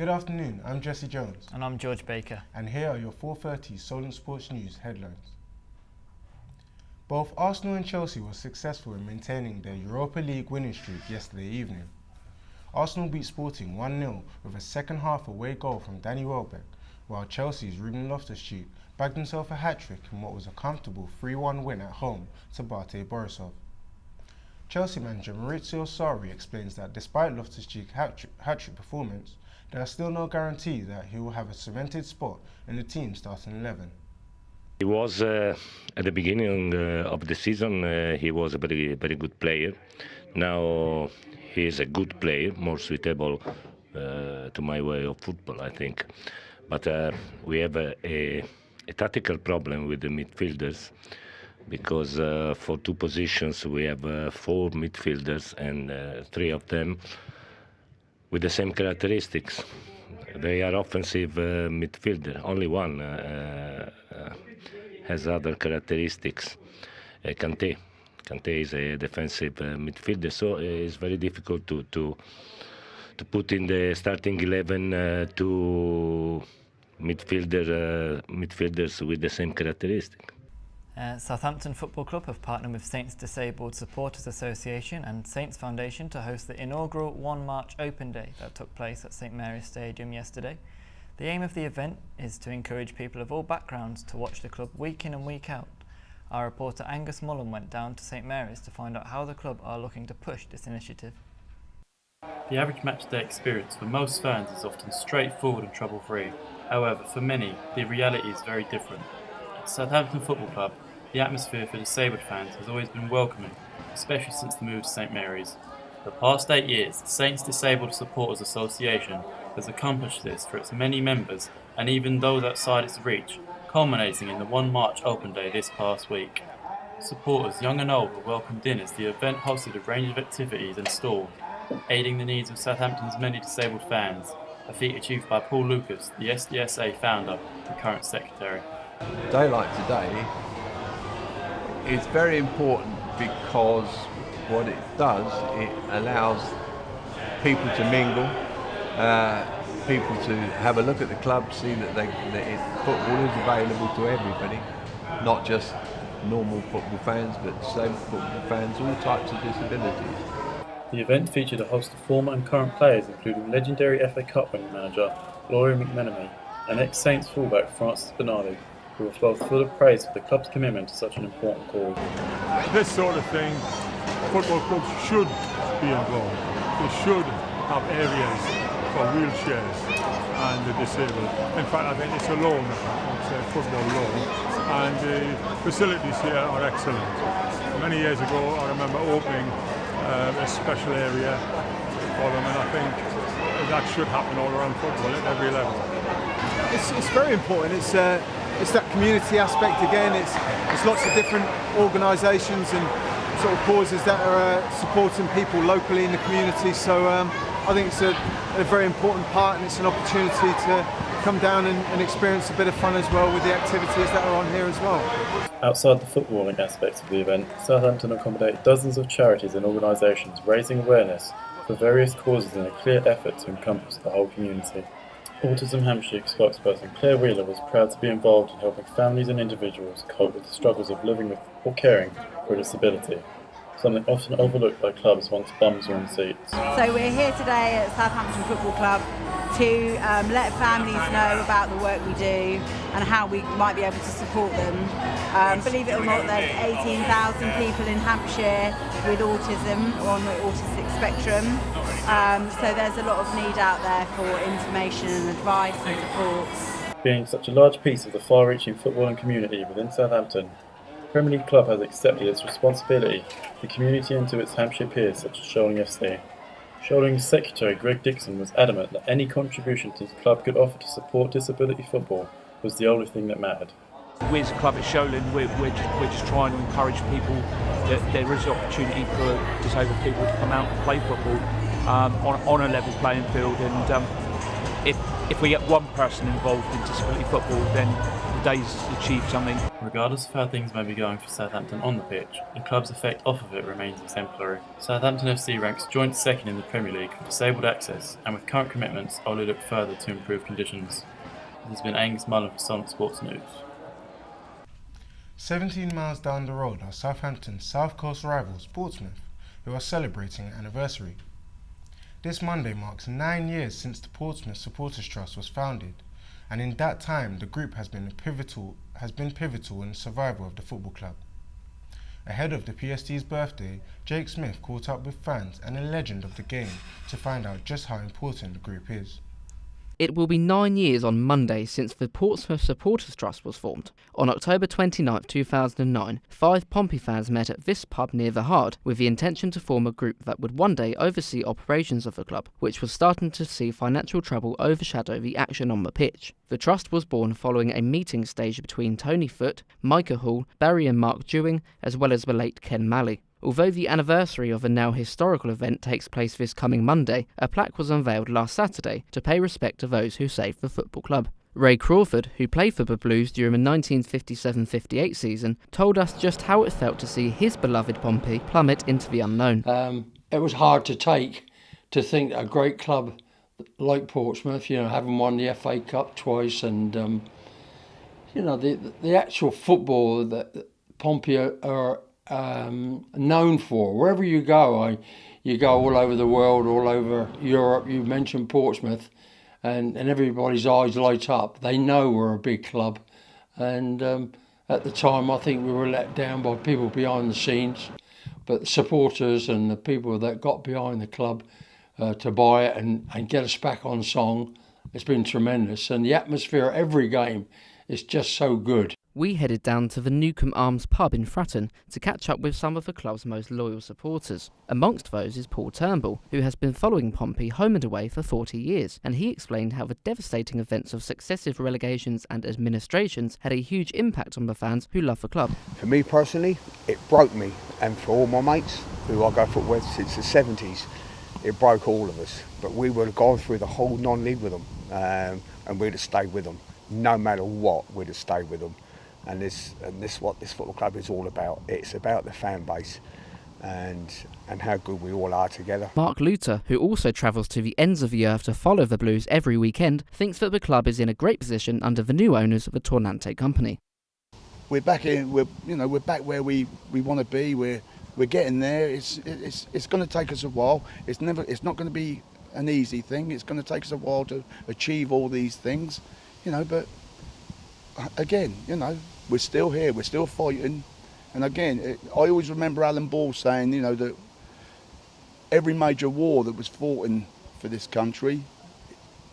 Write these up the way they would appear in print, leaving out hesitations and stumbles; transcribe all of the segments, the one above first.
Good afternoon, I'm Jesse Jones. And I'm George Baker. And here are your 4:30 Solent Sports News headlines. Both Arsenal and Chelsea were successful in maintaining their Europa League winning streak yesterday evening. Arsenal beat Sporting 1-0 with a second half away goal from Danny Welbeck, while Chelsea's Ruben Loftus-Cheek bagged himself a hat-trick in what was a comfortable 3-1 win at home to Bate Borisov. Chelsea manager Maurizio Sarri explains that despite Loftus-Cheek's hat-trick performance, there are still no guarantees that he will have a cemented spot in the team's starting 11. He was at the beginning of the season. He was a very good player. Now he is a good player, more suitable to my way of football, I think. But we have a tactical problem with the midfielders, because for two positions we have 4 midfielders and 3 of them with the same characteristics. They are offensive midfielder. Only one has other characteristics. Kanté is a defensive midfielder, so it's very difficult to put in the starting 11 two midfielders with the same characteristics. Southampton Football Club have partnered with Saints Disabled Supporters Association and Saints Foundation to host the inaugural 1 March Open Day that took place at St Mary's Stadium yesterday. The aim of the event is to encourage people of all backgrounds to watch the club week in and week out. Our reporter Angus Mullen went down to St Mary's to find out how the club are looking to push this initiative. The average matchday experience for most fans is often straightforward and trouble-free. However, for many, the reality is very different. At Southampton Football Club, the atmosphere for disabled fans has always been welcoming, especially since the move to St Mary's. For the past 8 years, the Saints Disabled Supporters Association has accomplished this for its many members and even those outside its reach, culminating in the 1 March Open Day this past week. Supporters, young and old, were welcomed in as the event hosted a range of activities and stalls, aiding the needs of Southampton's many disabled fans, a feat achieved by Paul Lucas, the SDSA founder and current secretary. A day like today is very important because what it does, it allows people to mingle, people to have a look at the club, see that football is available to everybody, not just normal football fans, but disabled football fans, all types of disabilities. The event featured a host of former and current players, including legendary FA Cup winning manager Laurie McMenemy and ex-Saints fullback Francis Bernardi, who were both full of praise for the club's commitment to such an important cause. This sort of thing, football clubs should be involved. They should have areas for wheelchairs and the disabled. In fact, I think it's a law now, it's a football law, and the facilities here are excellent. Many years ago, I remember opening a special area for them, and I think that should happen all around football at every level. It's very important. It's that community aspect again. It's lots of different organisations and sort of causes that are supporting people locally in the community. So I think it's a very important part, and it's an opportunity to come down and experience a bit of fun as well with the activities that are on here as well. Outside the footballing aspects of the event, Southampton accommodate dozens of charities and organisations raising awareness for various causes in a clear effort to encompass the whole community. Autism Hampshire spokesperson Claire Wheeler was proud to be involved in helping families and individuals cope with the struggles of living with or caring for a disability, something often overlooked by clubs once bums were in seats. So we're here today at Southampton Football Club to let families know about the work we do and how we might be able to support them. Believe it or not, there's 18,000 people in Hampshire with autism or on the autistic spectrum. So there's a lot of need out there for information and advice and support. Being such a large piece of the far-reaching footballing community within Southampton, the Premier League club has accepted its responsibility to the community and to its Hampshire peers such as Sholing FC. Sholing's secretary Greg Dixon was adamant that any contribution his club could offer to support disability football was the only thing that mattered. We as a club at Solent, we're just trying to encourage people that there is an opportunity for disabled people to come out and play football on a level playing field, and if we get one person involved in disability football, then the day's achieved something. Regardless of how things may be going for Southampton on the pitch, the club's effect off of it remains exemplary. Southampton FC ranks joint second in the Premier League for disabled access, and with current commitments, only look further to improve conditions. This has been Angus Mullen for Solent Sports News. 17 miles down the road are Southampton's South Coast rivals Portsmouth, who are celebrating an anniversary. This Monday marks 9 years since the Portsmouth Supporters Trust was founded, and in that time the group has been pivotal in the survival of the football club. Ahead of the PST's birthday, Jake Smith caught up with fans and a legend of the game to find out just how important the group is. It will be 9 years on Monday since the Portsmouth Supporters Trust was formed. On October 29, 2009, 5 Pompey fans met at this pub near the Hard with the intention to form a group that would one day oversee operations of the club, which was starting to see financial trouble overshadow the action on the pitch. The trust was born following a meeting staged between Tony Foote, Micah Hall, Barry and Mark Dewing, as well as the late Ken Malley. Although the anniversary of a now historical event takes place this coming Monday, a plaque was unveiled last Saturday to pay respect to those who saved the football club. Ray Crawford, who played for the Blues during the 1957-58 season, told us just how it felt to see his beloved Pompey plummet into the unknown. It was hard to take, to think that a great club like Portsmouth, having won the FA Cup twice, and the actual football that Pompey are known for. Wherever you go, you go all over the world, all over Europe. You mentioned Portsmouth, and everybody's eyes light up. They know we're a big club, and at the time I think we were let down by people behind the scenes, but the supporters and the people that got behind the club to buy it and get us back on song, it's been tremendous, and the atmosphere at every game is just so good. We headed down to the Newcombe Arms pub in Fratton to catch up with some of the club's most loyal supporters. Amongst those is Paul Turnbull, who has been following Pompey home and away for 40 years, and he explained how the devastating events of successive relegations and administrations had a huge impact on the fans who love the club. For me personally, it broke me, and for all my mates who I go football with since the 70s, it broke all of us. But we would have gone through the whole non-league with them, and we'd have stayed with them. No matter what, we'd have stayed with them. And this what this football club is all about. It's about the fan base and how good we all are together. Mark Luter, who also travels to the ends of the earth to follow the Blues every weekend, thinks that the club is in a great position under the new owners of the Tornante company. We're back in. We're back where we want to be. We're getting there. It's going to take us a while. It's not going to be an easy thing. It's going to take us a while to achieve all these things, but. Again, we're still here, we're still fighting, and again, I always remember Alan Ball saying, that every major war that was fought for this country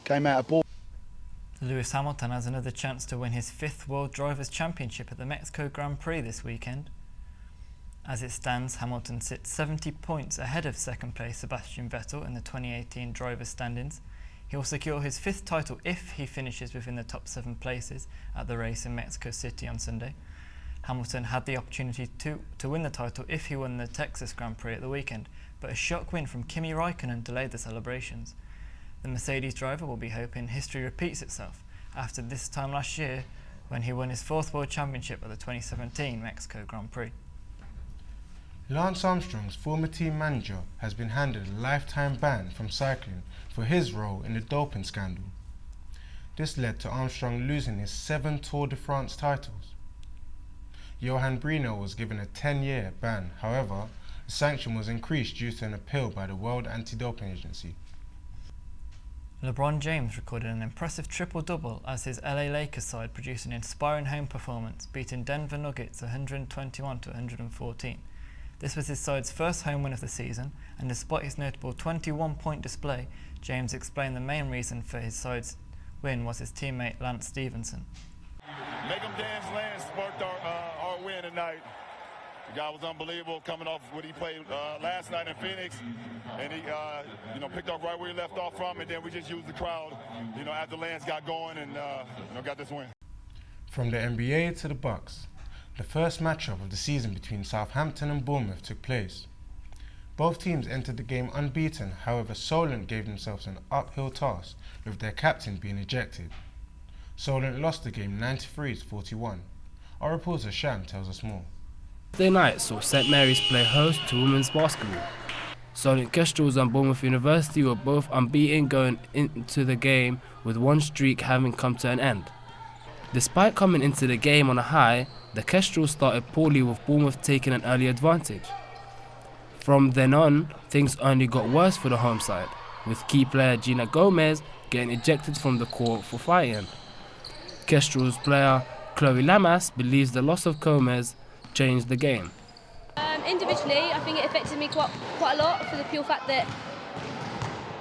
came out of Ball. Lewis Hamilton has another chance to win his 5th World Drivers' Championship at the Mexico Grand Prix this weekend. As it stands, Hamilton sits 70 points ahead of second place Sebastian Vettel in the 2018 Drivers' Standings. He will secure his 5th title if he finishes within the top 7 places at the race in Mexico City on Sunday. Hamilton had the opportunity to win the title if he won the Texas Grand Prix at the weekend, but a shock win from Kimi Raikkonen delayed the celebrations. The Mercedes driver will be hoping history repeats itself after this time last year when he won his 4th World Championship at the 2017 Mexico Grand Prix. Lance Armstrong's former team manager has been handed a lifetime ban from cycling for his role in the doping scandal. This led to Armstrong losing his 7 Tour de France titles. Johan Brino was given a 10-year ban. However, the sanction was increased due to an appeal by the World Anti-Doping Agency. LeBron James recorded an impressive triple-double as his LA Lakers side produced an inspiring home performance, beating Denver Nuggets 121-114. This was his side's first home win of the season, and despite his notable 21-point display, James explained the main reason for his side's win was his teammate Lance Stevenson. Make them dance, Lance sparked our win tonight. The guy was unbelievable coming off what he played last night in Phoenix, and he picked up right where he left off from, and then we just used the crowd, after Lance got going and got this win. From the NBA to the Bucks, the first matchup of the season between Southampton and Bournemouth took place. Both teams entered the game unbeaten, however Solent gave themselves an uphill task with their captain being ejected. Solent lost the game 93-41. Our reporter Sham tells us more. Thursday night saw St Mary's play host to women's basketball. Solent Kestrels and Bournemouth University were both unbeaten going into the game, with one streak having come to an end. Despite coming into the game on a high, the Kestrels started poorly, with Bournemouth taking an early advantage. From then on, things only got worse for the home side, with key player Gina Gomez getting ejected from the court for fighting. Kestrels player Chloe Lamas believes the loss of Gomez changed the game. Individually, I think it affected me quite a lot, for the pure fact that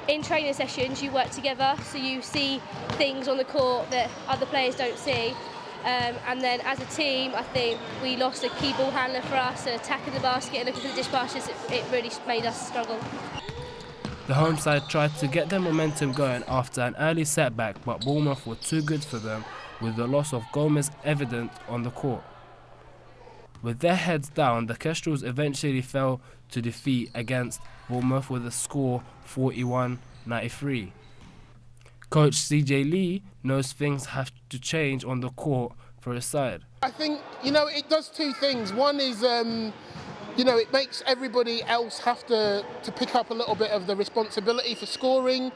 in training sessions you work together, so you see things on the court that other players don't see. And then as a team, I think we lost a key ball handler for us, attacking the basket and looking for the dish passes. It really made us struggle. The home side tried to get their momentum going after an early setback, but Bournemouth were too good for them, with the loss of Gomez evident on the court. With their heads down, the Kestrels eventually fell to defeat against Bournemouth with a score 41-93. Coach CJ Lee knows things have to change on the court for his side. I think, it does two things. One is, it makes everybody else have to pick up a little bit of the responsibility for scoring.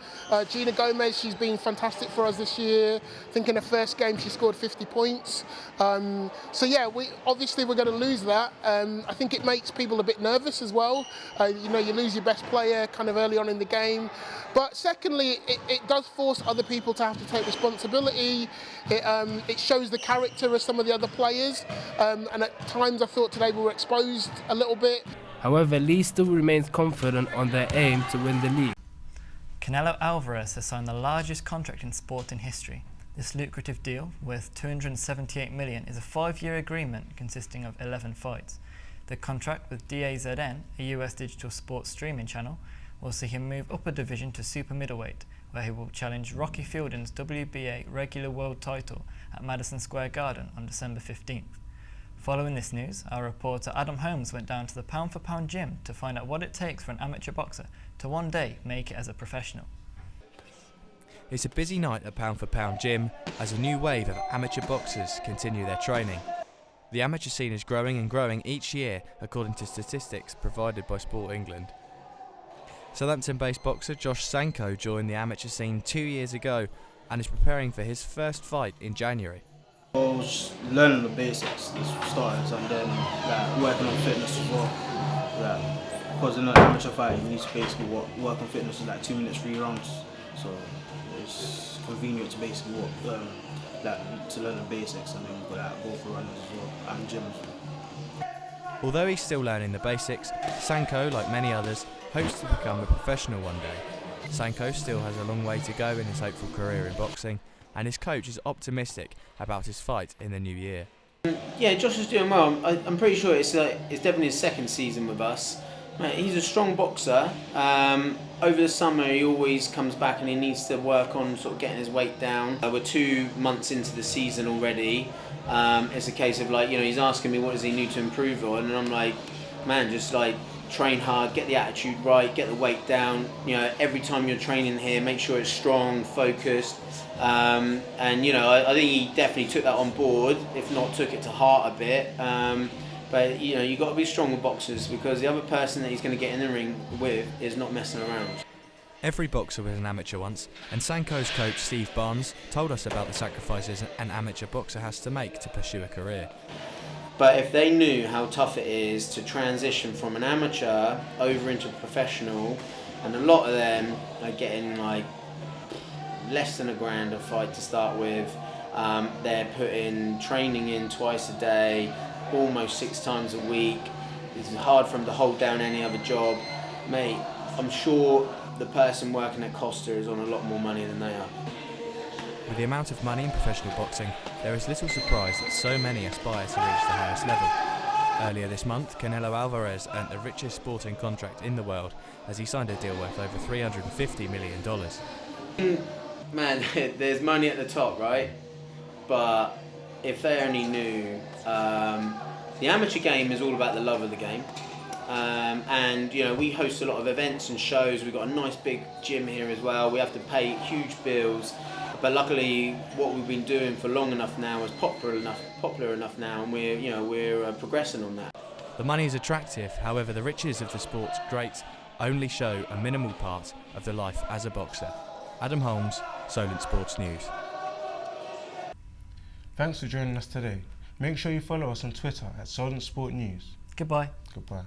Gina Gomez, she's been fantastic for us this year. I think in her first game she scored 50 points. We're going to lose that. I think it makes people a bit nervous as well. You lose your best player kind of early on in the game. But secondly, it does force other people to have to take responsibility. It shows the character of some of the other players. And at times I thought today we were exposed a little bit. However, Lee still remains confident on their aim to win the league. Canelo Alvarez has signed the largest contract in sport in history. This lucrative deal, worth $278 million, is a 5-year agreement consisting of 11 fights. The contract with DAZN, a US digital sports streaming channel, will see him move up a division to super middleweight, where he will challenge Rocky Fielding's WBA regular world title at Madison Square Garden on December 15th. Following this news, our reporter Adam Holmes went down to the Pound for Pound gym to find out what it takes for an amateur boxer to one day make it as a professional. It's a busy night at Pound for Pound gym as a new wave of amateur boxers continue their training. The amateur scene is growing and growing each year, according to statistics provided by Sport England. Southampton-based boxer Josh Sanko joined the amateur scene 2 years ago and is preparing for his first fight in January. I was learning the basics, the starters, and then working on fitness as well. Because in an amateur fight, you need to basically work on fitness in 2 minutes, 3 rounds. So it's convenient to basically to learn the basics and then go for runners as well and gyms. Although he's still learning the basics, Sanko, like many others, hopes to become a professional one day. Sanko still has a long way to go in his hopeful career in boxing, and his coach is optimistic about his fight in the new year. Yeah, Josh is doing well. I'm pretty sure it's definitely his second season with us. He's a strong boxer. Over the summer he always comes back and he needs to work on sort of getting his weight down. We're 2 months into the season already. It's a case of he's asking me what does he need to improve on, and I'm like, man, just train hard, get the attitude right, get the weight down. Every time you're training here, make sure it's strong, focused. I think he definitely took that on board, if not took it to heart a bit. But you've got to be strong with boxers, because the other person that he's going to get in the ring with is not messing around. Every boxer was an amateur once, and Sanko's coach Steve Barnes told us about the sacrifices an amateur boxer has to make to pursue a career. But if they knew how tough it is to transition from an amateur over into a professional, and a lot of them are getting less than $1,000 a fight to start with, they're putting training in twice a day, almost 6 times a week. It's hard for them to hold down any other job. Mate, I'm sure the person working at Costa is on a lot more money than they are. With the amount of money in professional boxing, there is little surprise that so many aspire to reach the highest level. Earlier this month, Canelo Alvarez earned the richest sporting contract in the world as he signed a deal worth over $350 million. Man, there's money at the top, right? But if they only knew, the amateur game is all about the love of the game. And we host a lot of events and shows. We've got a nice big gym here as well. We have to pay huge bills. But luckily, what we've been doing for long enough now is popular enough now, and we're progressing on that. The money is attractive, however the riches of the sport's greats only show a minimal part of the life as a boxer. Adam Holmes, Solent Sports News. Thanks for joining us today. Make sure you follow us on Twitter at Solent Sport News. Goodbye. Goodbye.